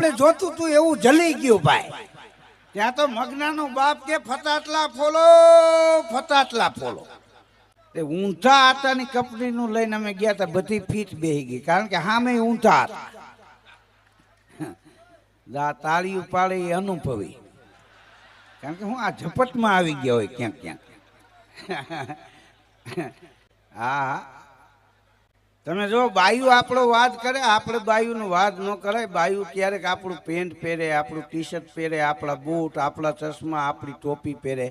આપણે જોતું તું એવું જલી ગયું ભાઈ. ત્યાં તો મગનાનો બાપ કે ફટાટલા ફોલો ફટાટલા ફોલો. એ ઊંધા આટાની કંપનીનું લઈને અમે ગયા હતા, બધી ફીટ બેહી ગઈ, કારણ કે સામે ઊંધા હતા. તાળીઓ પાડે એ અનુભવી, કારણ કે હું આ ઝપટમાં આવી ગયા હોય ક્યાંક ક્યાંક. હા, તમે જો બાયુ આપણો વાદ કરે, આપણે બાયુનો વાદ ન કરાય. બાયુ ક્યારેક આપણું પેન્ટ પહેરે, આપણું ટી શર્ટ પહેરે, આપણા બૂટ, આપણા ચશ્મા, આપણી ટોપી પહેરે.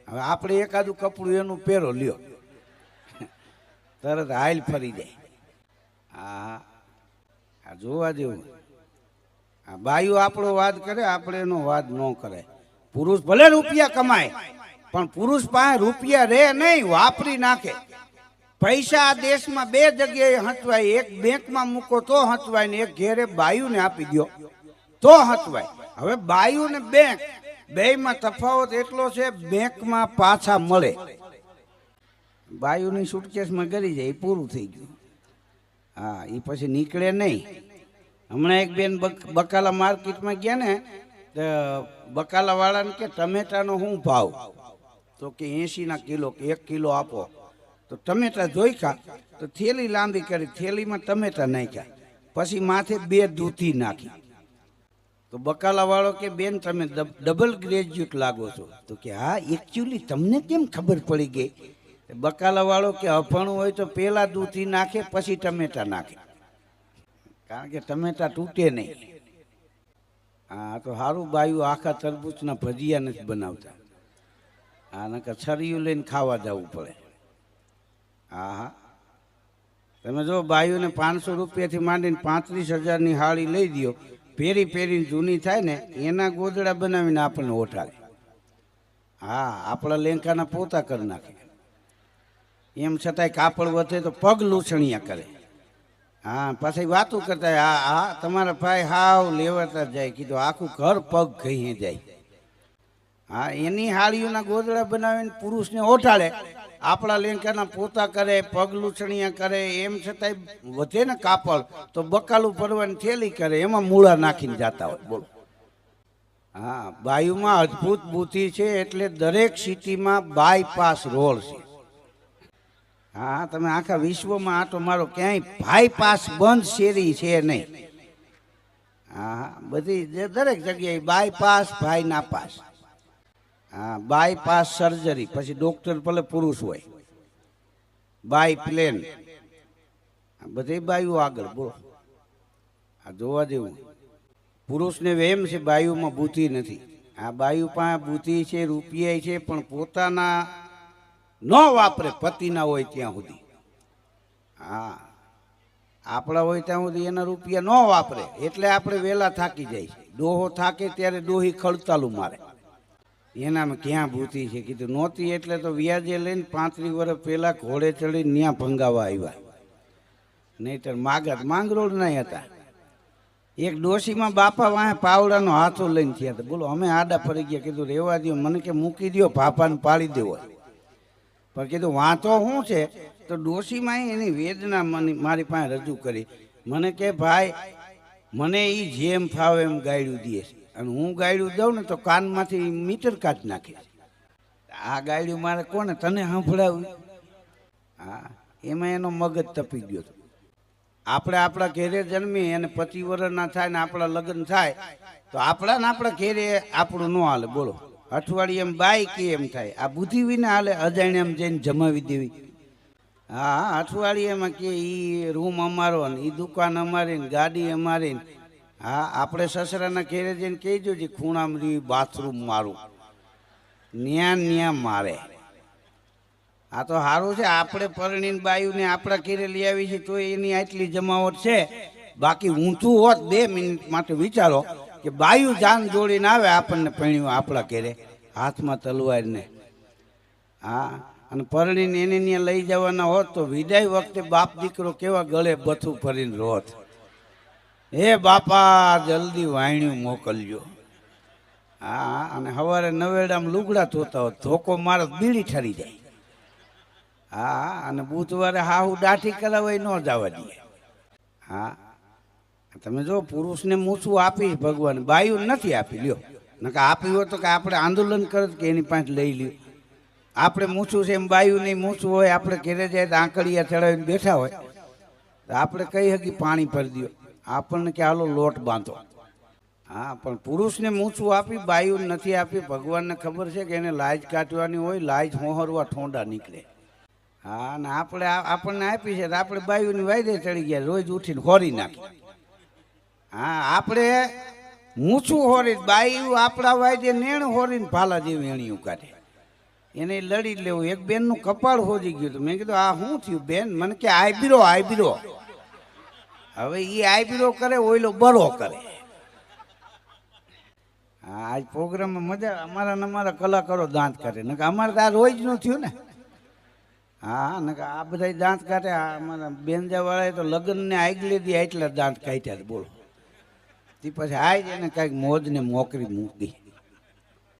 હવે આપણે એકાદું કપડું એનું પહેરો લ્યો, તરત હાઈલ ફરી જાય. હા, જોવા જેવું. બાયુ આપણો વાદ કરે, આપણે એનો વાદ ન કરે. પુરુષ ભલે રૂપિયા કમાય, પણ પુરુષ પાસે રૂપિયા રે નહીં, વાપરી નાખે. પૈસા આ દેશમાં બે જગ્યાએ હચવાય, એક બેંકમાં મૂકો તો હચવાય ને એક ઘેરે બાયુને આપી દો તો હચવાય. હવે બાયુ ને બેંક બેયમાં તફાવત એટલો છે, બેંકમાં પાછા મળે, બાયુની સુટકેસમાં ગરી જાય, પૂરું થઈ ગયું. હા, એ પછી નીકળે નહીં. હમણાં એક બેન બકાલા માર્કેટમાં ગયા ને, બકાલા વાળાને કે ટમેટાનો શું ભાવ? તો કે 80 કિલો, કે 1 કિલો આપો. તો ટમેટા જોઈખા તો થેલી લાંબી કરી, થેલીમાં ટમેટા નાખ્યા, પછી માથે 2 દૂધી નાખી. તો બકાલા વાળો કે બેન તમે ડબલ ગ્રેજ્યુએટ લાગો છો. તો કે હા, એકચ્યુઅલી તમને કેમ ખબર પડી ગઈ? બકાલા વાળો કે અભણું હોય તો પેલા દૂધી નાખે પછી ટમેટા નાખે, કારણ કે ટમેટા તૂટે નહીં. હા, તો સારું બાયું આખા તરબૂચના ભજીયા નથી બનાવતા. હા, નકર છરીયું લઈને ખાવા જવું પડે. હા, તમે જો બાયુને 500 રૂપિયાથી માંડીને 35,000ની હાળી લઈ દો, પહેરી પહેરીને જૂની થાય ને, એના ગોદડા બનાવીને આપણને ઓઠાડે. હા, આપણા લેંકાના પોતા કરી નાખે. એમ છતાંય કાપડ વધે તો પગ લૂછણિયા કરે. હા, પછી વાતું કરતા, હા તમારા ભાઈ હાવ લેવાતા જાય. કીધું આખું ઘર પગ ઘઈ જાય. હા, એની હાળીઓના ગોદડા બનાવીને પુરુષને ઓઠાડે, આપણા લેંકાના પોતા કરે, પગ લૂછણિયા કરે. એમ છતાંય વધે ને કાપડ તો બકાલું ભરવાની થેલી કરે, એમાં મૂળા નાખીને જતા હોય. બોલો. હા, બાયુમાં અદ્ભુત બુદ્ધિ છે, એટલે દરેક સિટીમાં બાયપાસ રોડ છે. હા, તમે આખા વિશ્વમાં આટો મારો, ક્યાંય બાયપાસ બંધ શેરી છે નહીં. હા, બધી દરેક જગ્યાએ બાયપાસ, ભાઈ નાપાસ. હા, બાયપાસ સર્જરી, પછી ડોક્ટર ભલે પુરુષ હોય, બાય પ્લેન, બધી બાયુ આગળ. બોલો, આ જોવા જેવું. પુરુષને વેમ છે, બાયુમાં બુદ્ધિ નથી. આ બાયુ પાસે બુદ્ધિ છે, રૂપિયા છે, પણ પોતાના ન વાપરે, પતિના હોય ત્યાં સુધી. હા, આપણા હોય ત્યાં સુધી એના રૂપિયા ન વાપરે, એટલે આપણે વહેલા થાકી જાય. ડોહો થાકે ત્યારે ડોહી ખડતાલું મારે. એનામાં ક્યાં બુદ્ધિ છે? કીધું નહોતી એટલે તો વ્યાજે લઈને 35 વર્ષ પહેલા ઘોડે ચડીને ત્યાં ભંગાવા આવ્યા, નહીતર માગત માંગરોળ નહીં હતા. એક ડોશીમાં બાપા વાહે પાવડાનો હાથો લઈને થયા હતા. બોલો, અમે આડા ફરી ગયા. કીધું રેવા દો, મને કે મૂકી દો, ભાપાને પાડી દેવો. પણ કીધું વાંધો શું છે? તો ડોશીમાં એની વેદના મારી પાસે રજૂ કરી. મને કે ભાઈ, મને એ જેમ ફાવે એમ ગાયડું દે છે, અને હું ગાયડું દઉં ને તો કાનમાંથી મીટર કાઢી નાખે. આ ગાયડું મારે કોને તને સંભળાવ્યું? હા, એમાં એનો મગજ તપી ગયો હતો. આપણે આપણા ઘેરે જન્મી અને 25 વર્ષના થાય ને આપણા લગ્ન થાય તો આપણા ઘેરે આપણું ન હાલે. બોલો, અઠવાડિયે એમ બાય કે એમ થાય. આ બુદ્ધિ વિના હાલે, અજાણ્યામાં જઈને જમાવી દેવી. હા, અઠવાડિયામાં કે એ રૂમ અમારો ને એ દુકાન અમારી ને ગાડી અમારી ને. હા, આપણે સસરાના ઘેરે જઈને કહેજો જે ખૂણામાં રહ્યું બાથરૂમ મારું, ન્યા મારે. આ તો સારું છે, આપણે પરણીને બાયુને આપણા ઘેરે લઈ આવી છે તો એની આટલી જમાવટ છે. બાકી ઊંધું હોત, 2 મિનિટ માટે વિચારો કે બાયુ જાન જોડીને આવે આપણને પરણ્યું આપણા ઘેરે, હાથમાં તલવાર ને. હા, અને પરણીને એને ત્યાં લઈ જવાના હોત તો વિદાય વખતે બાપ દીકરો કેવા ગળે બથું ફરીને રોત, હે બાપા જલ્દી વાણ્યું મોકલજો. હા, અને સવારે નવેડામાં લુગડા ધોતા હોત, ધોકો મારો બીડી ઠરી જાય. હા, અને બુધવારે હાહુ દાઢી કરાવવા ન જવા દે. હા, તમે જો પુરુષને મૂછું આપી ભગવાન, બાયું નથી આપી. લ્યો, નકા આપી હોય તો કે આપણે આંદોલન કરત કે એની પાસે લઈ લ્યો. આપણે મૂછું છે એમ બાયું નહીં મૂછું હોય, આપણે ઘેરે જાય તો આંકડિયા ચડાવીને બેઠા હોય તો આપણે કહી શકીએ પાણી ભરી દો, આપણને કે હાલો લોટ બાંધો. હા, પણ પુરુષને મૂછું આપી બાયું નથી આપી. ભગવાનને ખબર છે કે એને લાજ કાઢવાની હોય, લાજ હોહરવા ઠોંડા નીકળે. હા, ને આપણે આપણને આપી છે તો આપણે બાયુની વાયદે ચડી ગયા, રોજ ઉઠીને હોરી નાખી. હા, આપણે મૂછું હોરી, બાયું આપણા વાયદે નેણ હોરીને ભાલા જેવી એણીયું કાઢે. એને લડી લેવું. એક બેનનું કપાળ હોજી ગયું હતું. મેં કીધું આ શું થયું બેન? મને કે આઈબીરો આઈબીરો. હવે એ આઈબીરો કરે, ઓઈલો બરો કરે. હા, આજ પ્રોગ્રામમાં મજા. અમારા કલાકારો દાંત કાઢે, નકર અમારે તો આ રોજનું થયું ને. હા, નકર આ બધા દાંત કાઢે. અમારા બેનજાવાળાએ તો લગ્નને આગલે દી એટલા દાંત કાઢ્યા. બોલો, તે પછી આજ એને કાંઈક મોજને મોકરી મૂકી.